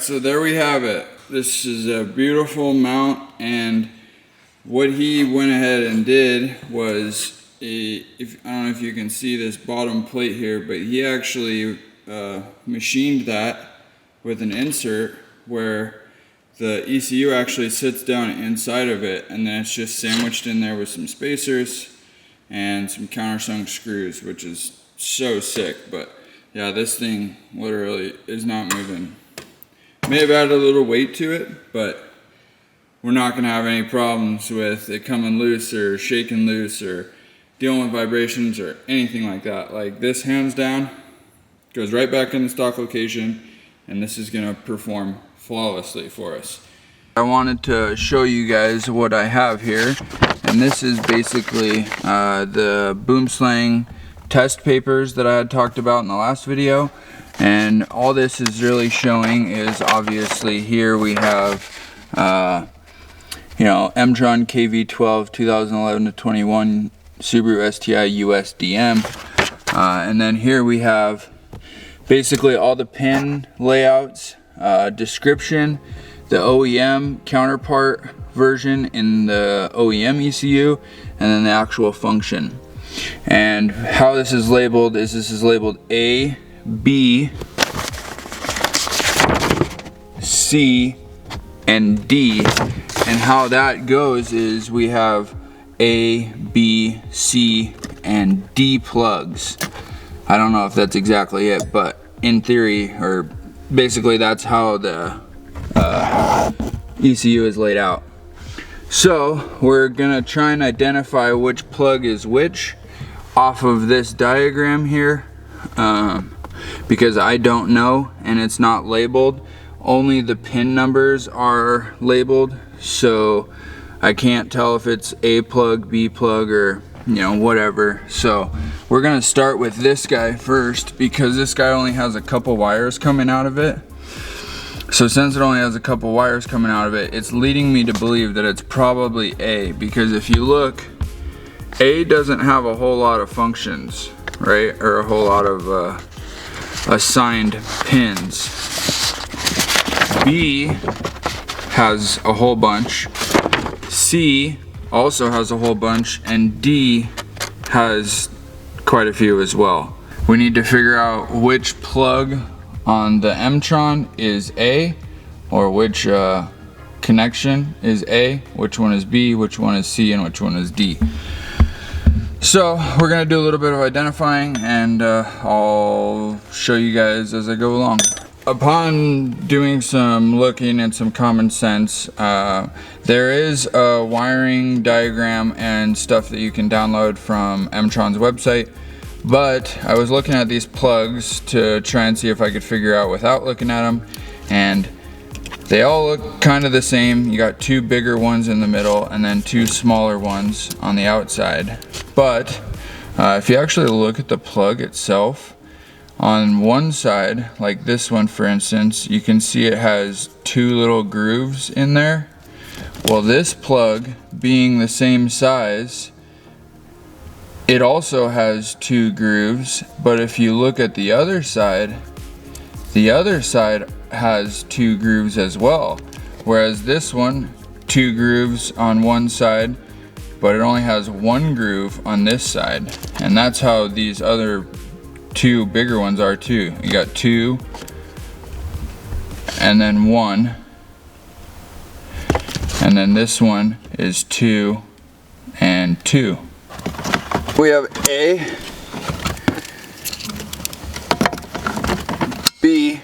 so there we have it. This is a beautiful mount, and what he went ahead and did was, I don't know if you can see this bottom plate here, but he actually machined that with an insert where the ECU actually sits down inside of it, and then it's just sandwiched in there with some spacers and some countersunk screws, which is so sick. But yeah, this thing literally is not moving. May have added a little weight to it, but we're not gonna have any problems with it coming loose or shaking loose or dealing with vibrations or anything like that. Like, this hands down goes right back in the stock location, and this is gonna perform flawlessly for us. I wanted to show you guys what I have here, and this is basically the boom slang test papers that I had talked about in the last video. And all this is really showing is, obviously here we have you know, Emtron KV12 2011 to 21 Subaru STI USDM, and then here we have basically all the pin layouts, description, the OEM counterpart version in the OEM ECU, and then the actual function. And how this is labeled is, this is labeled A, B, C, and D. And how that goes is we have A, B, C, and D plugs. I don't know if that's exactly it, but in theory, or basically that's how the ECU is laid out. So we're gonna try and identify which plug is which off of this diagram here, because I don't know and it's not labeled. Only the pin numbers are labeled, so I can't tell if it's A plug, B plug, or you know, whatever. So we're gonna start with this guy first, because this guy only has a couple wires coming out of it. So since it only has a couple wires coming out of it, it's leading me to believe that it's probably A, because if you look, A doesn't have a whole lot of functions, right? Or a whole lot of assigned pins. B has a whole bunch, C also has a whole bunch, and D has quite a few as well. We need to figure out which plug on the Emtron is A, or which connection is A, which one is B, which one is C, and which one is D. So we're gonna do a little bit of identifying, and I'll show you guys as I go along. Upon doing some looking and some common sense, there is a wiring diagram and stuff that you can download from Emtron's website, but I was looking at these plugs to try and see if I could figure out without looking at them, and they all look kind of the same. You got two bigger ones in the middle and then two smaller ones on the outside. But if you actually look at the plug itself, on one side, like this one for instance, you can see it has two little grooves in there. Well, this plug being the same size, it also has two grooves, but if you look at the other side has two grooves as well. Whereas this one, two grooves on one side, but it only has one groove on this side. And that's how these other two bigger ones are too. You got two and then one, and then this one is two and two. We have A, B,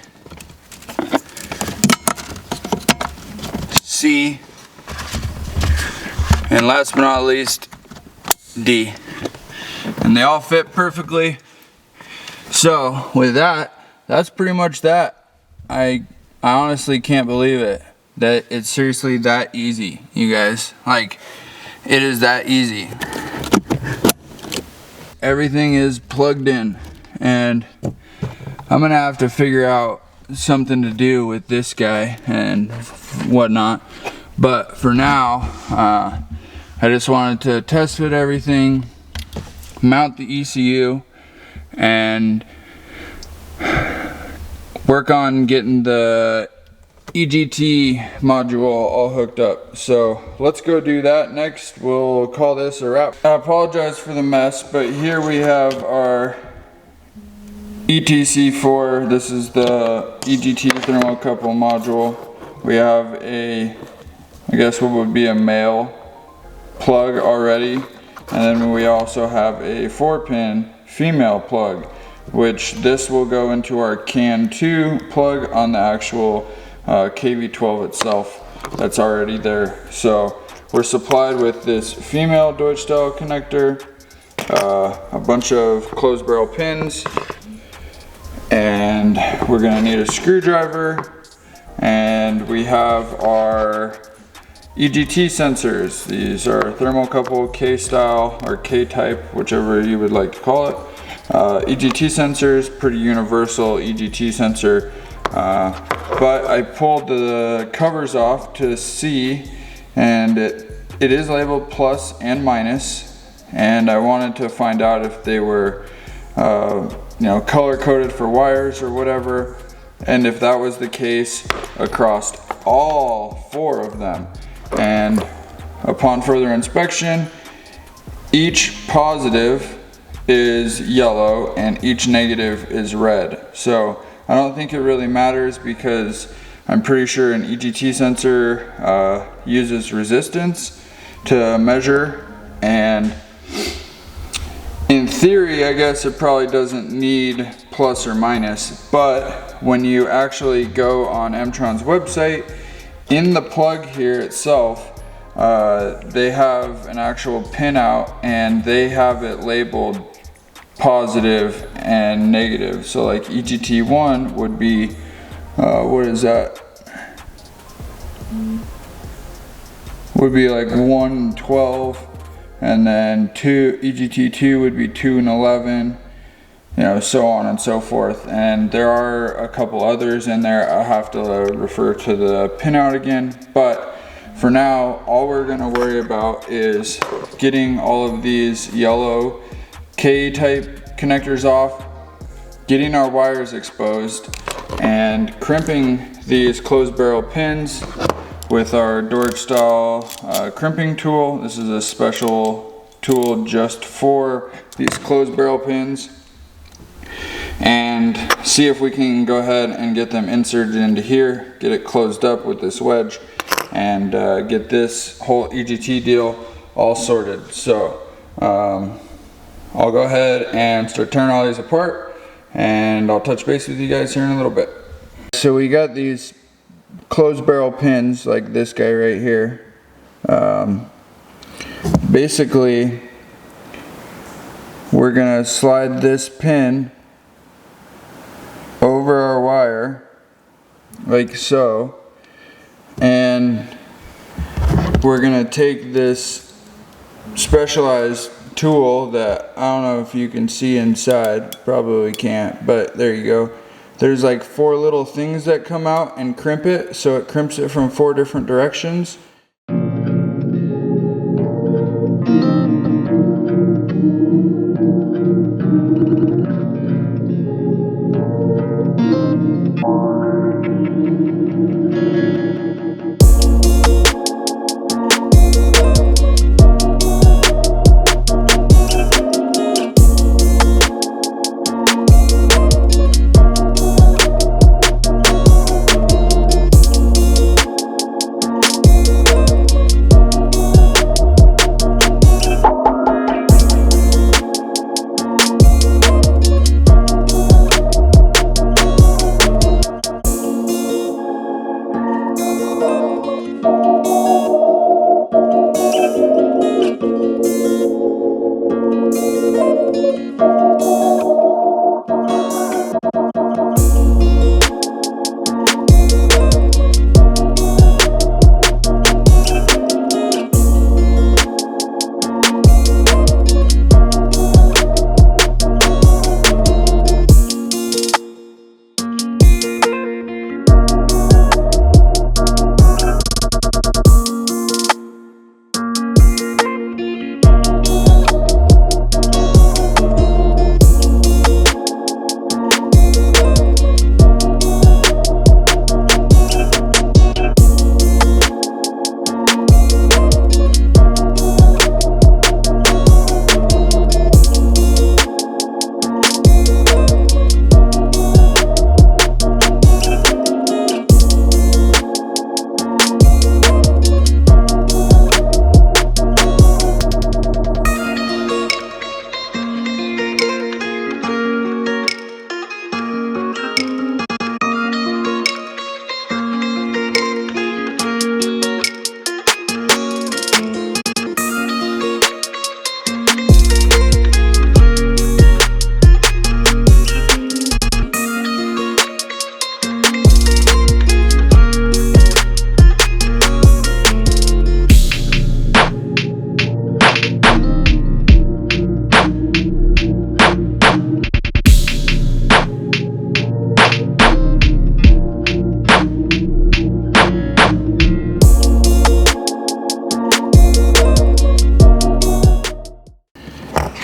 C, and last but not least, D. And they all fit perfectly. So with that, that's pretty much that. I honestly can't believe it, that it's seriously that easy, you guys. Like, it is that easy. Everything is plugged in, and I'm gonna have to figure out something to do with this guy and whatnot. But for now, I just wanted to test fit everything, mount the ECU, and work on getting the EGT module all hooked up. So let's go do that. Next, we'll call this a wrap. I apologize for the mess, but here we have our ETC4. This is the EGT thermocouple module. We have a, I guess what would be a male plug already. And then we also have a 4-pin female plug, which this will go into our CAN 2 plug on the actual KV12 itself that's already there. So we're supplied with this female Deutsch style connector, a bunch of closed barrel pins, and we're gonna need a screwdriver, and we have our EGT sensors. These are thermocouple K style or K type, whichever you would like to call it. EGT sensors, pretty universal EGT sensor. But I pulled the covers off to see, and it is labeled plus and minus, and I wanted to find out if they were color coded for wires or whatever, and if that was the case across all 4 of them. And upon further inspection, each positive is yellow and each negative is red. So I don't think it really matters, because I'm pretty sure an EGT sensor uses resistance to measure, and in theory I guess it probably doesn't need plus or minus, but when you actually go on Emtron's website, in the plug here itself, they have an actual pinout and they have it labeled positive and negative. So like EGT1 would be, what is that? Would be like 1 and 12, and then EGT2 would be 2 and 11, so on and so forth. And there are a couple others in there. I'll have to refer to the pinout again, but for now, all we're gonna worry about is getting all of these yellow K-type connectors off, getting our wires exposed, and crimping these closed barrel pins with our Deutsch style crimping tool. This is a special tool just for these closed barrel pins, and see if we can go ahead and get them inserted into here, get it closed up with this wedge, and get this whole EGT deal all sorted. So I'll go ahead and start tearing all these apart, and I'll touch base with you guys here in a little bit. So we got these closed barrel pins like this guy right here. Basically we're gonna slide this pin over our wire like so, and we're gonna take this specialized tool that I don't know if you can see inside, probably can't, but there you go. There's like 4 little things that come out and crimp it, so it crimps it from 4 different directions.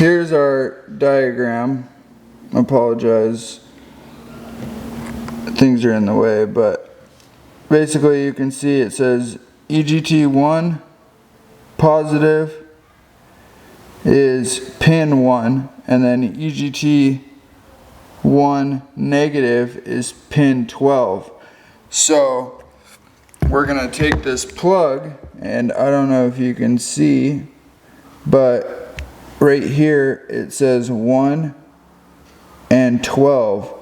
here's our diagram. Apologize, things are in the way, but basically you can see it says EGT1 positive is pin 1, and then EGT1 negative is pin 12. So we're gonna take this plug, and I don't know if you can see, but right here it says 1 and 12.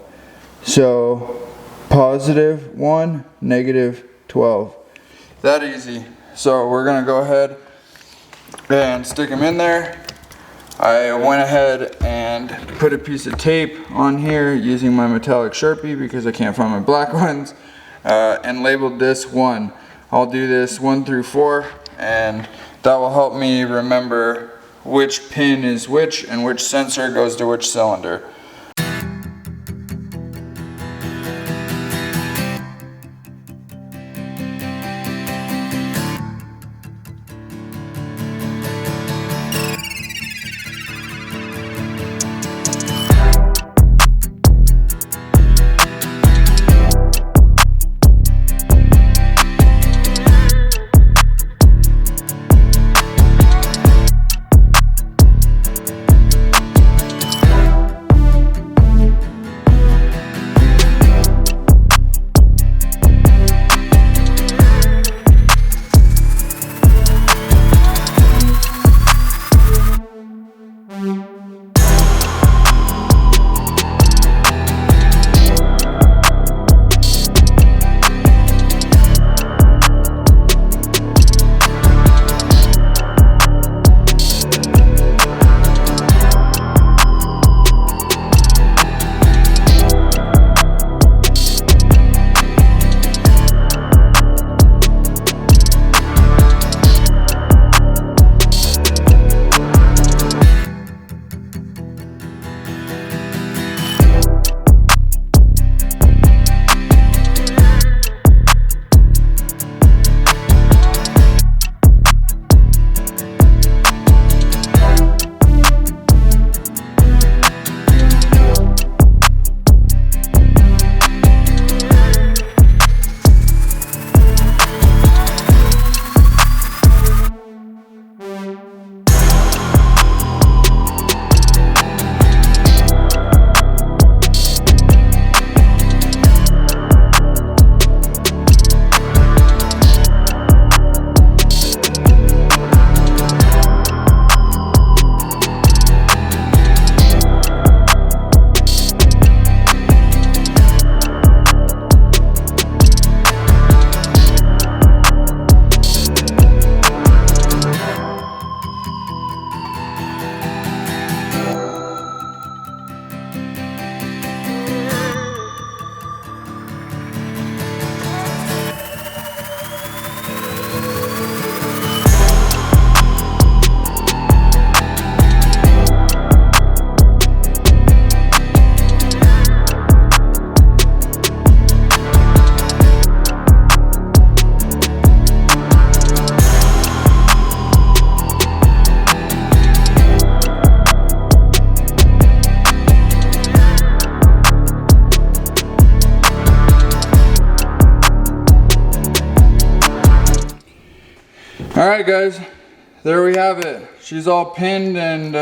So positive 1, negative 12. That easy. So we're gonna go ahead and stick them in there. I went ahead and put a piece of tape on here using my metallic Sharpie because I can't find my black ones, and labeled this 1. I'll do this 1 through 4, and that will help me remember which pin is which and which sensor goes to which cylinder. Alright guys, there we have it. She's all pinned and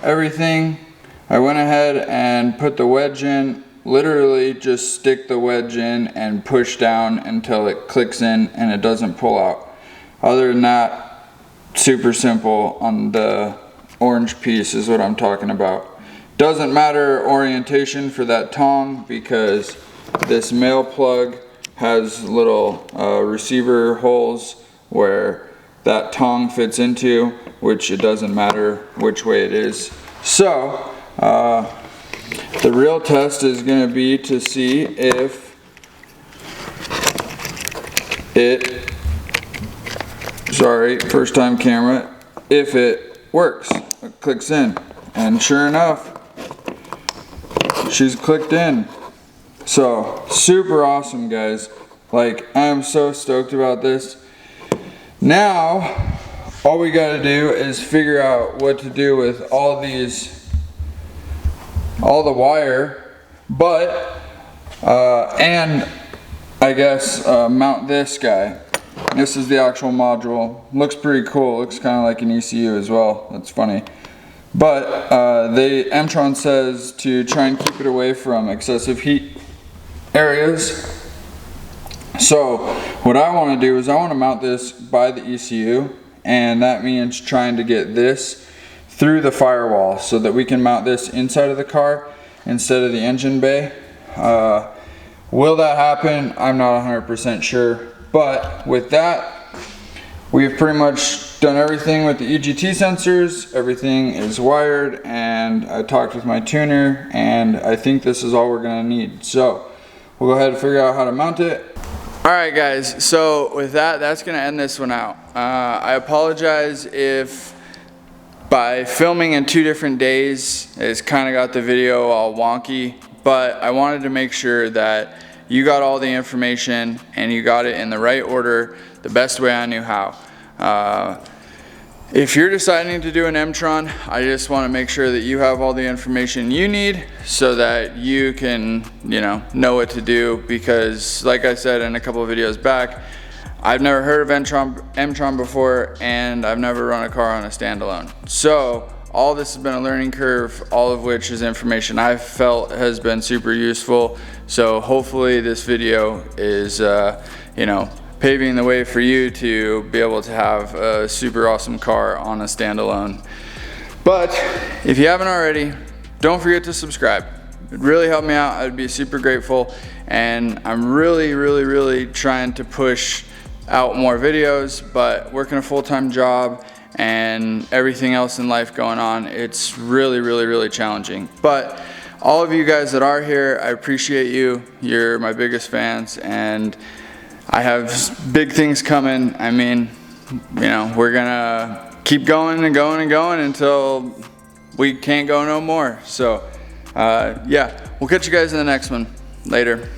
everything. I went ahead and put the wedge in. Literally just stick the wedge in and push down until it clicks in and it doesn't pull out. Other than that, super simple on the orange piece is what I'm talking about. Doesn't matter orientation for that tong because this male plug has little receiver holes where that tong fits into, which it doesn't matter which way it is. So the real test is going to be to see if it, first time camera, if it works. It clicks in, and sure enough, she's clicked in. So super awesome guys, like I am so stoked about this. Now all we got to do is figure out what to do with all the wire, but and I guess mount this guy. This is the actual module. Looks pretty cool. Looks kind of like an ECU as well. That's funny. But Emtron says to try and keep it away from excessive heat areas. So what I want to do is I want to mount this by the ECU, and that means trying to get this through the firewall so that we can mount this inside of the car instead of the engine bay. Will that happen? I'm not 100% sure, but with that, we've pretty much done everything with the EGT sensors. Everything is wired, and I talked with my tuner, and I think this is all we're gonna need. So we'll go ahead and figure out how to mount it. All right, guys, so with that, that's gonna end this one out. I apologize if by filming in 2 different days, it's kind of got the video all wonky, but I wanted to make sure that you got all the information and you got it in the right order, the best way I knew how. If you're deciding to do an Emtron, I just want to make sure that you have all the information you need so that you can, know what to do, because like I said in a couple of videos back, I've never heard of Emtron before, and I've never run a car on a standalone. So all this has been a learning curve, all of which is information I've felt has been super useful. So hopefully this video is, paving the way for you to be able to have a super awesome car on a standalone. But if you haven't already, don't forget to subscribe. It'd really help me out. I'd be super grateful. And I'm really trying to push out more videos, but working a full-time job and everything else in life going on, it's really challenging. But all of you guys that are here, I appreciate you. You're my biggest fans, and I have big things coming. I mean, we're gonna keep going and going until we can't go no more. So yeah, we'll catch you guys in the next one. Later.